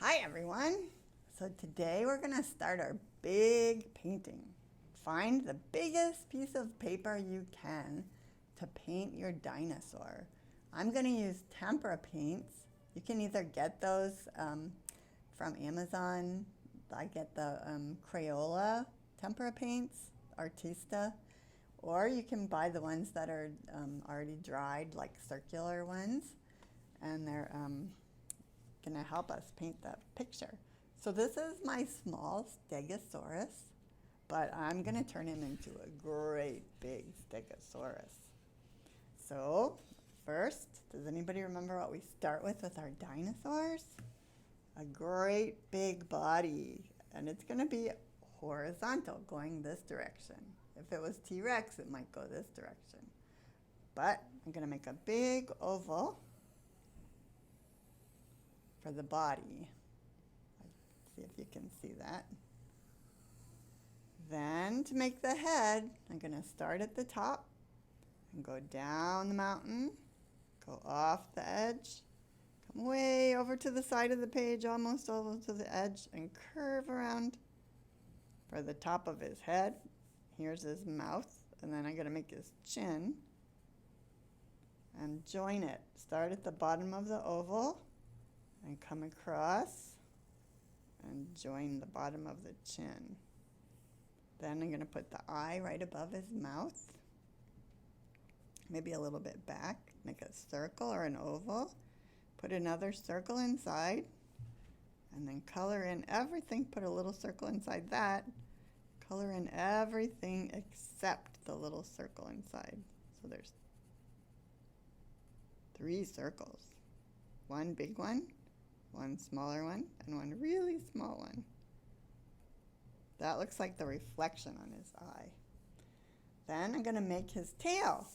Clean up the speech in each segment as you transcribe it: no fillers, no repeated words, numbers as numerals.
Hi everyone! So today we're going to start our big painting. Find the biggest piece of paper you can to paint your dinosaur. I'm going to use tempera paints. You can either get those from Amazon. I get the Crayola tempera paints, Artista, or you can buy the ones that are already dried, like circular ones, and they're going to help us paint the picture. So this is my small stegosaurus, but I'm going to turn him into a great big stegosaurus. So first, does anybody remember what we start with our dinosaurs? A great big body, and it's going to be horizontal, going this direction. If it was T-Rex, it might go this direction. But I'm going to make a big oval for the body. Let's see if you can see that. Then to make the head, I'm going to start at the top and go down the mountain, go off the edge, come way over to the side of the page, almost over to the edge, and curve around for the top of his head. Here's his mouth, and then I'm going to make his chin and join it. Start at the bottom of the oval and come across and join the bottom of the chin. Then I'm going to put the eye right above his mouth, maybe a little bit back, make a circle or an oval, put another circle inside, and then color in everything, put a little circle inside that, color in everything except the little circle inside. So there's 3 circles, one big one smaller one, and one really small one. That looks like the reflection on his eye. Then I'm going to make his tail.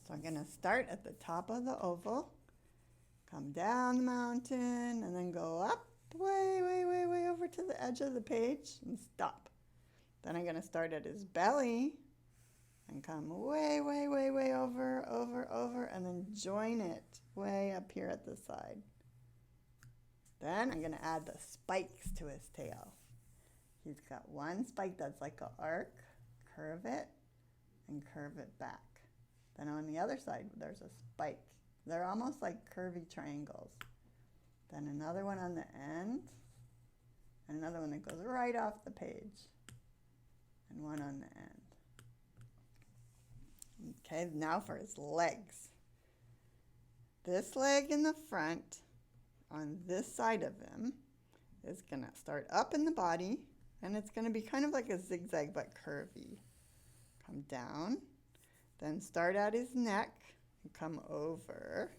So I'm going to start at the top of the oval, come down the mountain, and then go up way over to the edge of the page and stop. Then I'm going to start at his belly and come way over, and then join it way up here at the side. Then I'm going to add the spikes to his tail. He's got one spike that's like an arc, curve it, and curve it back. Then on the other side, there's a spike. They're almost like curvy triangles. Then another one on the end, and another one that goes right off the page, and one on the end. Okay, now for his legs. This leg in the front, on this side of him, is going to start up in the body, and it's going to be kind of like a zigzag but curvy. Come down, then start at his neck and come over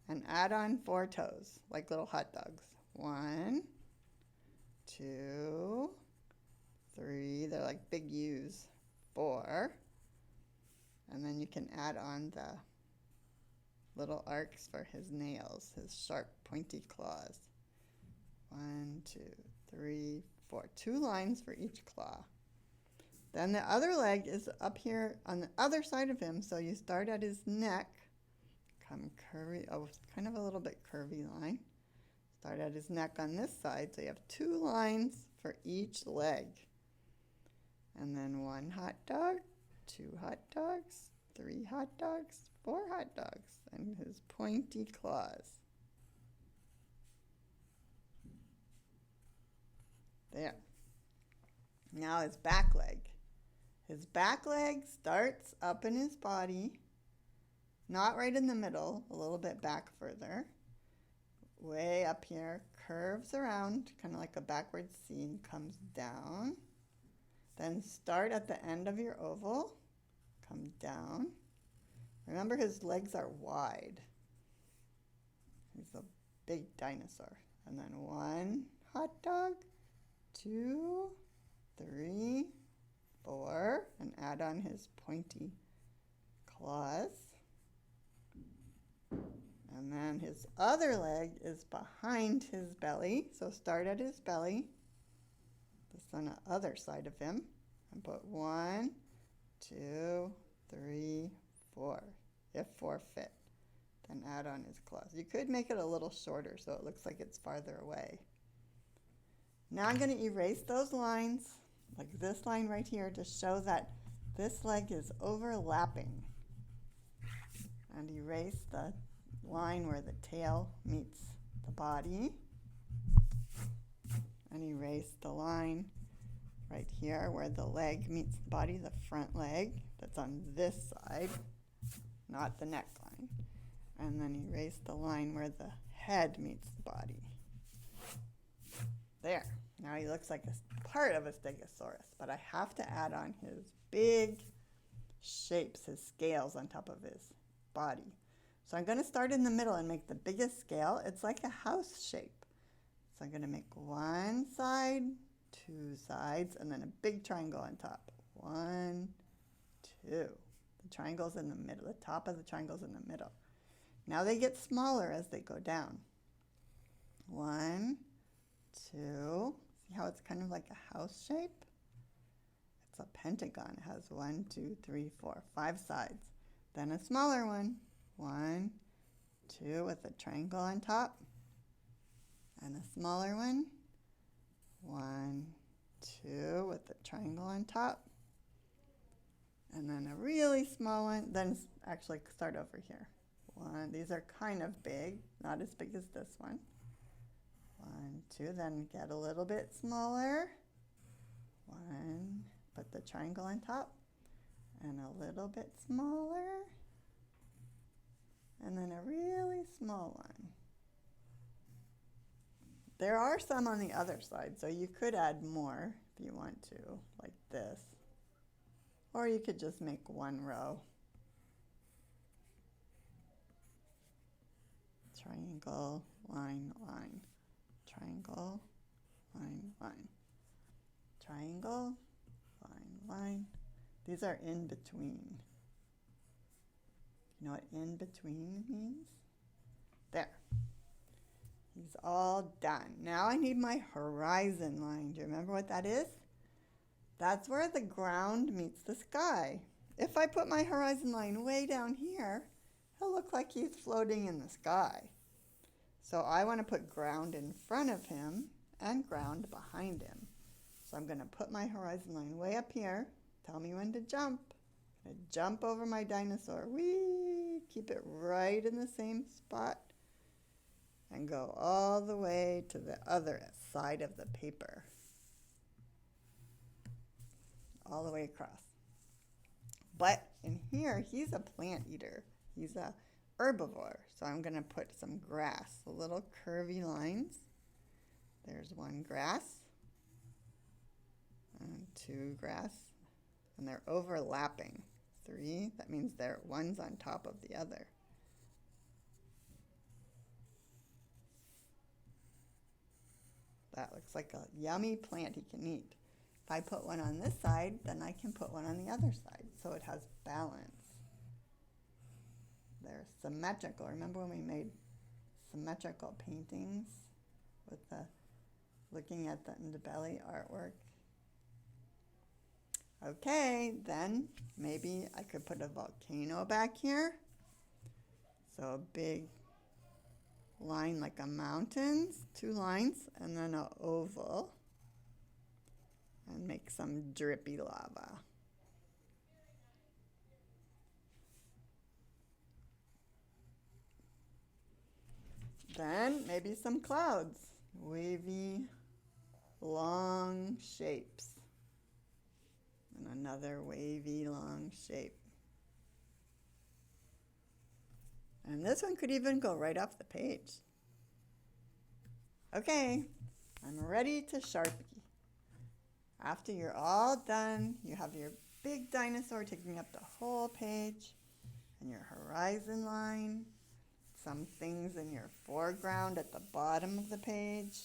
and add on 4 toes like little hot dogs. 1, 2, 3, they're like big U's. 4, and then you can add on the little arcs for his nails, his sharp pointy claws. 1, 2, 3, 4. 2 lines for each claw. Then the other leg is up here on the other side of him, so you start at his neck, come curvy, kind of a little bit curvy line. Start at his neck on this side, so you have 2 lines for each leg. And then 1 hot dog, 2 hot dogs, 3 hot dogs, 4 hot dogs, and his pointy claws. There. Now his back leg. His back leg starts up in his body, not right in the middle, a little bit back further. Way up here, curves around, kind of like a backwards C, and comes down. Then start at the end of your oval, come down. Remember, his legs are wide. He's a big dinosaur. And then 1 hot dog, 2, 3, 4, and add on his pointy claws. And then his other leg is behind his belly. So start at his belly. This on the other side of him. And put 1, 2, 3, 4. If 4 fit. Then add on his claws. You could make it a little shorter so it looks like it's farther away. Now I'm going to erase those lines, like this line right here, to show that this leg is overlapping. And erase the line where the tail meets the body. And erase the line right here where the leg meets the body, the front leg that's on this side, not the neckline. And then erase the line where the head meets the body. There. Now he looks like a part of a stegosaurus, but I have to add on his big shapes, his scales on top of his body. So I'm going to start in the middle and make the biggest scale. It's like a house shape. So I'm going to make one side, two sides, and then a big triangle on top. 1, 2. The triangle's in the middle. The top of the triangle's in the middle. Now they get smaller as they go down. 1, 2. See how it's kind of like a house shape? It's a pentagon. It has 1, 2, 3, 4, 5 sides. Then a smaller one. 1, 2 with a triangle on top. And a smaller one. 1, 2 with a triangle on top. And then a really small one. Then actually start over here. 1. These are kind of big, not as big as this one. 1, 2. Then get a little bit smaller. 1. Put the triangle on top. And a little bit smaller. And then a really small one. There are some on the other side, so you could add more if you want to, like this. Or you could just make one row. Triangle, line, line. Triangle, line, line. Triangle, line, line. These are in between. You know what in between means? There. He's all done. Now I need my horizon line. Do you remember what that is? That's where the ground meets the sky. If I put my horizon line way down here, he'll look like he's floating in the sky. So I want to put ground in front of him and ground behind him. So I'm going to put my horizon line way up here. Tell me when to jump. I'm going to jump over my dinosaur. Whee! Keep it right in the same spot. And go all the way to the other side of the paper. All the way across. But in here, he's a plant eater. He's a herbivore. So I'm going to put some grass, the little curvy lines. There's 1 grass and 2 grass. And they're overlapping. 3, that means one's on top of the other. That looks like a yummy plant he can eat. If I put one on this side, then I can put one on the other side, so it has balance. They're symmetrical. Remember when we made symmetrical paintings with looking at the Ndebele artwork? Okay, then maybe I could put a volcano back here. So a big line like a mountain, 2 lines, and then an oval. And make some drippy lava. Then maybe some clouds. Wavy, long shapes. And another wavy, long shape. And this one could even go right off the page. Okay, I'm ready to Sharpie. After you're all done, you have your big dinosaur taking up the whole page, and your horizon line, some things in your foreground at the bottom of the page,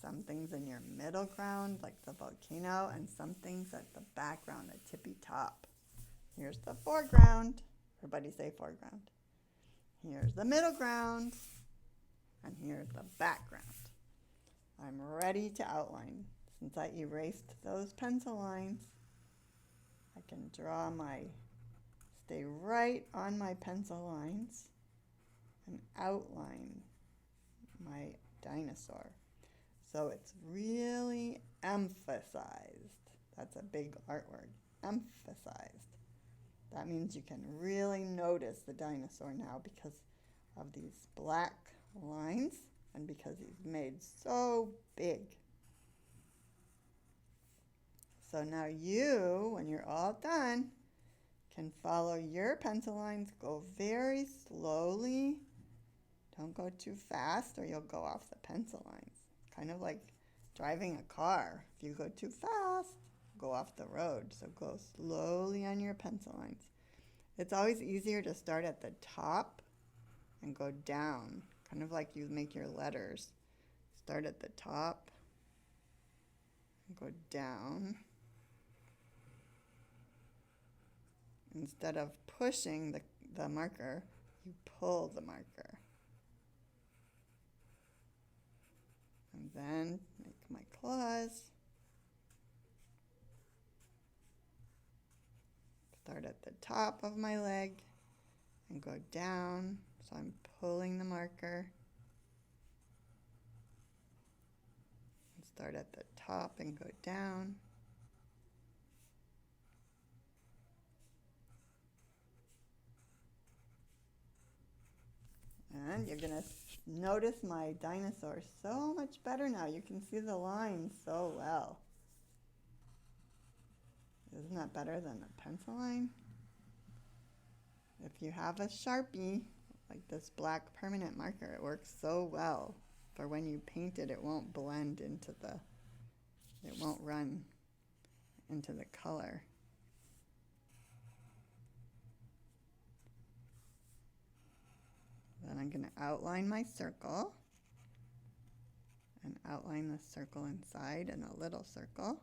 some things in your middle ground like the volcano, and some things at the background, the tippy top. Here's the foreground. Everybody say foreground. Here's the middle ground, and here's the background. I'm ready to outline. Since I erased those pencil lines, I can stay right on my pencil lines and outline my dinosaur. So it's really emphasized. That's a big art word, emphasized. That means you can really notice the dinosaur now because of these black lines and because he's made so big. So now you, when you're all done, can follow your pencil lines. Go very slowly. Don't go too fast or you'll go off the pencil lines. Kind of like driving a car. If you go too fast, go off the road. So go slowly on your pencil lines. It's always easier to start at the top and go down, kind of like you make your letters. Start at the top and go down. Instead of pushing the marker, you pull the marker. And then make my claws. Start at the top of my leg and go down. So I'm pulling the marker. And start at the top and go down. And you're going to notice my dinosaur so much better now. You can see the lines so well. Isn't that better than a pencil line? If you have a Sharpie, like this black permanent marker, it works so well. For when you paint it, it won't blend into it won't run into the color. Then I'm going to outline my circle and outline the circle inside and a little circle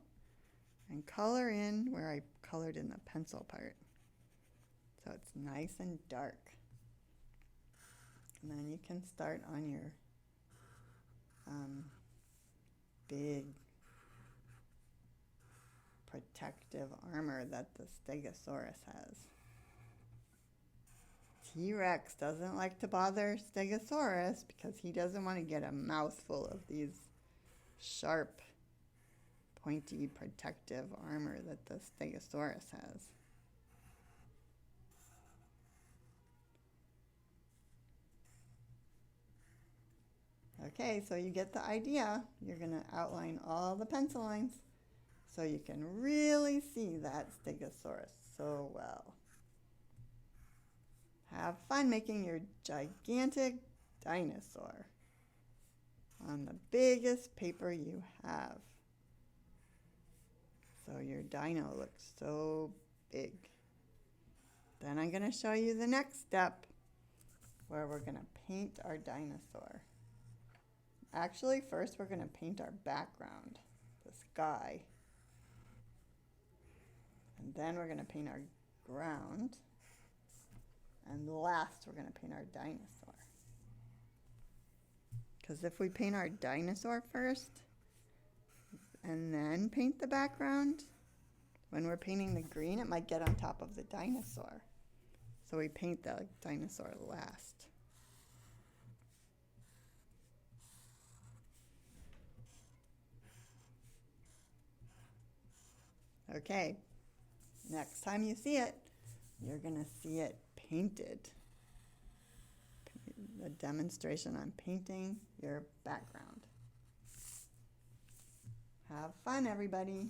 and color in where I colored in the pencil part. So it's nice and dark. And then you can start on your big protective armor that the Stegosaurus has. T-Rex doesn't like to bother Stegosaurus because he doesn't want to get a mouthful of these sharp, pointy protective armor that the Stegosaurus has. Okay, so you get the idea. You're going to outline all the pencil lines so you can really see that Stegosaurus so well. Have fun making your gigantic dinosaur on the biggest paper you have. So your dino looks so big. Then I'm going to show you the next step where we're going to paint our dinosaur. Actually, first we're going to paint our background, the sky. And then we're going to paint our ground. And last, we're going to paint our dinosaur. Because if we paint our dinosaur first, and then paint the background, when we're painting the green, it might get on top of the dinosaur. So we paint the dinosaur last. Okay, next time you see it, you're going to see it painted. The demonstration on painting your background. Have fun, everybody.